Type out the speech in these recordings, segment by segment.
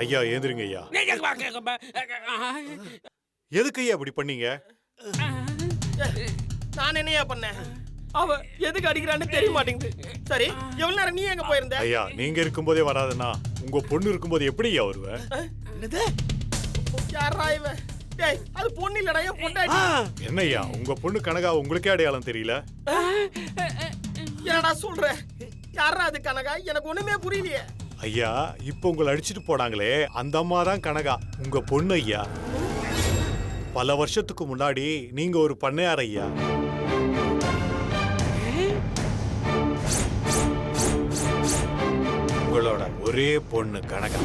ஐயா ஏந்திருங்க ஐயா. எதுக்கு ஐயா இப்படி பண்ணீங்க? நான் என்னையா பண்ணேன்? அவ எதுக்கு அடிக்கிறான்னு தெரிய மாட்டேங்குது. சரி, எவ்வளவு நேரம் நீ எங்க போயிருந்த? ஐயா நீங்க இருக்கும்போதே வராதுன்னா உங்க பொண்ணு இருக்கும்போது எப்படி ஐயா வருவேன்? என்னது? யாரா இவன்? டேய், அது பொண்ணு இல்லடா, என் பொண்டாட்டி. என்ன ஐயா உங்க பொண்ணு கனகா உங்களுக்கே அடையாளம் தெரியல? என்னடா சொல்ற? யாரா அது கனகா? எனக்கு ஒண்ணுமே புரியலையே. ஐயா இப்போ உங்களை அடிச்சிட்டு போனாங்களே அந்த அம்மா தான் கனகா, உங்க பொண்ணு ஐயா. பல வருஷத்துக்கு முன்னாடி நீங்க ஒரு பண்ணையார் ஐயா. உங்களோட ஒரே பொண்ணு கனகா,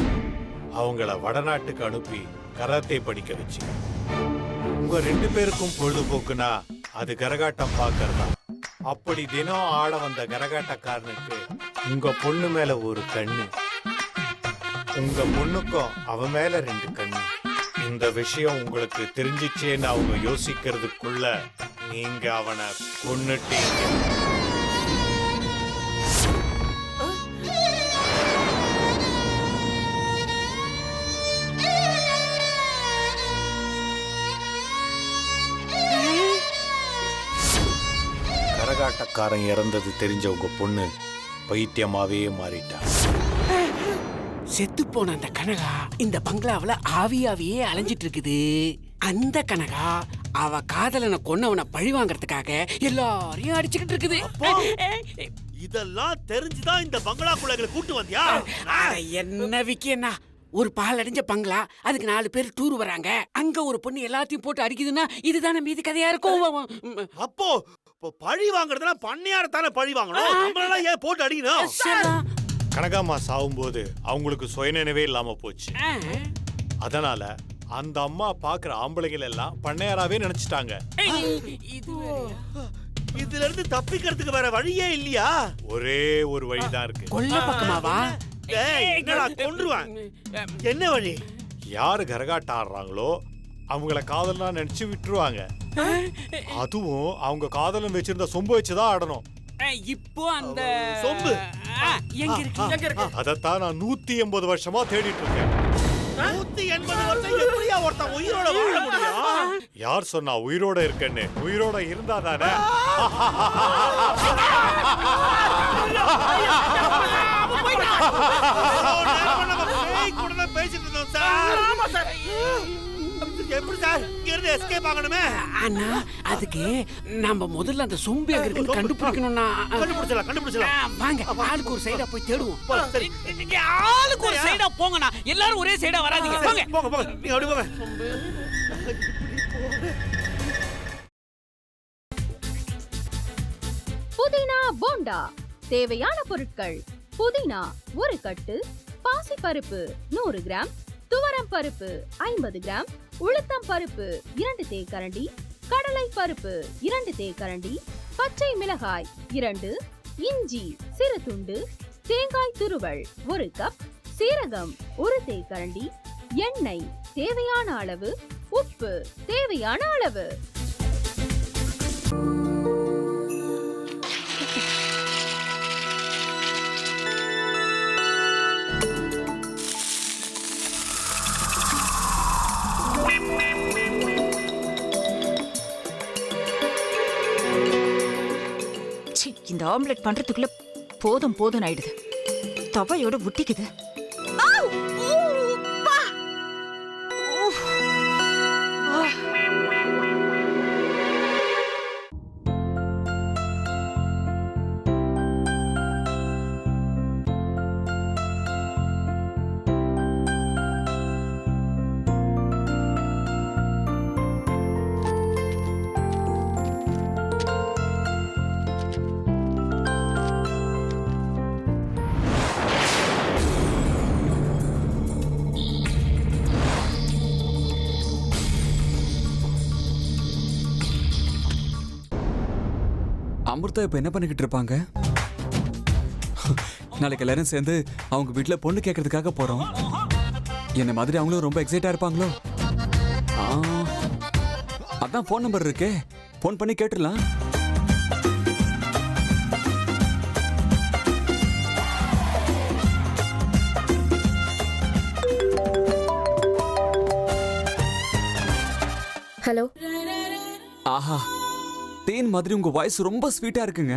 அவங்கள வடநாட்டுக்கு அனுப்பி கராத்தே படிக்க வச்சு உங்க 2 பேருக்கும் பொழுதுபோக்குனா அது கரகாட்டம் பார்க்கறதா. அப்படி தினம் ஆட வந்த கரகாட்டக்காரனுக்கு உங்க பொண்ணு மேல ஒரு கண்ணு, உங்க பொண்ணுக்கும் அவ மேல 2 கண்ணு. இந்த விஷயம் உங்களுக்கு தெரிஞ்சிச்சேன்னு அவங்க யோசிக்கிறதுக்குள்ள நீங்க அவனை கொன்னுட்டீங்க. கரகாட்டக்காரன் இறந்தது தெரிஞ்ச உங்க பொண்ணு பைத்தியமாவே மாறிட்டா. செத்து போன அந்த கனகா இந்த பங்களாவில ஆவியாவியே அலைஞ்சிட்டு இருக்குது. அந்த கனகா அவ காதலனை கொன்னவனை பழி வாங்கறதுக்காக எல்லாரையும் அடிச்சுக்கிட்டு இருக்குது. இதெல்லாம் தெரிஞ்சுதான் இந்த பங்களாக்குள்ள கூட்டு வந்தியா? என்ன விக்கியண்ணா, ஒரு பால் அடைஞ்ச பங்களா, அதுக்கு 4 பேர் டூர் வராங்க. அங்க ஒரு பொண்ணு எல்லாத்தையும் போட்டு அடிக்குதுன்னா இதுதானே மீதி கதையா இருக்கும். அப்போ பழி வாங்குறதுனா பண்ணையாரத்தானே பழி வாங்கணும். நம்மளெல்லாம் ஏன் போட்டு அடிக்கணும்? கனகாம்மா சாவும்போது அவங்களுக்கு சுயநினைவே இல்லாம போச்சு. அதனால அந்த அம்மா பாக்குற ஆம்பளைகள் எல்லாம் பண்ணையாராவே நினைச்சிட்டாங்க. இதுல இருந்து தப்பிக்கிறதுக்கு வேற வழியே இல்லையா? ஒரே ஒரு வழிதான் இருக்கு. கொல்ல பக்கமாவா? என்னடா கொன்றுவான்? என்ன வழி? யாரு கரகாட்டம் ஆடுறாங்களோ அவங்கள காதலனா நினைச்சு விட்டுருவாங்க. அதுவும் அவங்க காதலன் வச்சிருந்த சொம்பு வச்சுதான் ஆடணும். இப்போ அந்த சொம்பு எங்க இருக்கு? அதத்தான் நான் 180 வருஷமா தேடிட்டு இருக்கேன். 180 வருஷம் எப்படியா ஒருத்தன் உயிரோட வாழ முடியும்? யார் சொன்னா உயிரோட இருக்கேன்னு? உயிரோட இருந்தா தானே. பேசிட்டு இருந்தோம் சார். எப்படி சார் இங்க இருந்து எஸ்கேப் ஆகணுமே? அண்ணா, அதுக்கு நம்ம முதல்ல அந்த சொம்பு எங்க இருக்குன்னு கண்டுபிடிக்கணும்னா. கண்டுபிடிச்சலாம். வாங்க, ஆளுக்கு ஒரு சைடா போய் தேடுவோம். சரி, ஆளுக்கு ஒரு சைடா போங்கண்ணா, எல்லாரும் ஒரே சைடா வராதீங்க. போங்க போங்க, நீங்க அப்படி போங்க. புதினா போண்டா தேவையான பொருட்கள்: புதினா 1 கட்டு, பாசிப்பருப்பு 100 கிராம், துவரம் பருப்பு 50 கிராம், உளுத்தம் பருப்பு 2 தேக்கரண்டி, கடலை பருப்பு 2 தேக்கரண்டி, பச்சை மிளகாய் 2, இஞ்சி சிறு துண்டு, தேங்காய் துருவல் 1 கப், சீரகம் 1 தேக்கரண்டி, எண்ணெய் தேவையான அளவு, உப்பு தேவையான அளவு. இந்த ஆம்லெட் பண்றதுக்குள்ள போதும் போதும் ஆயிடுது. தவையோட ஒட்டிக்குது. அமிர்தா இப்ப என்ன பண்ணிக்கிட்டு இருப்பாங்க? நாளைக்கு எல்லாரும் சேர்ந்து அவங்க வீட்டுல பொண்ணு கேட்கறதுக்காக போறோம். என்ன மாதிரி அவங்களும் ரொம்ப எக்ஸைட்டா இருப்பாங்களோ? அதான் போன் நம்பர் இருக்கே, போன் பண்ணி கேட்டுடலாம். ஹலோ. ஆஹா, தேன் மாதிரி உங்க வாய்ஸ் ரொம்ப ஸ்வீட்டா இருக்குங்க.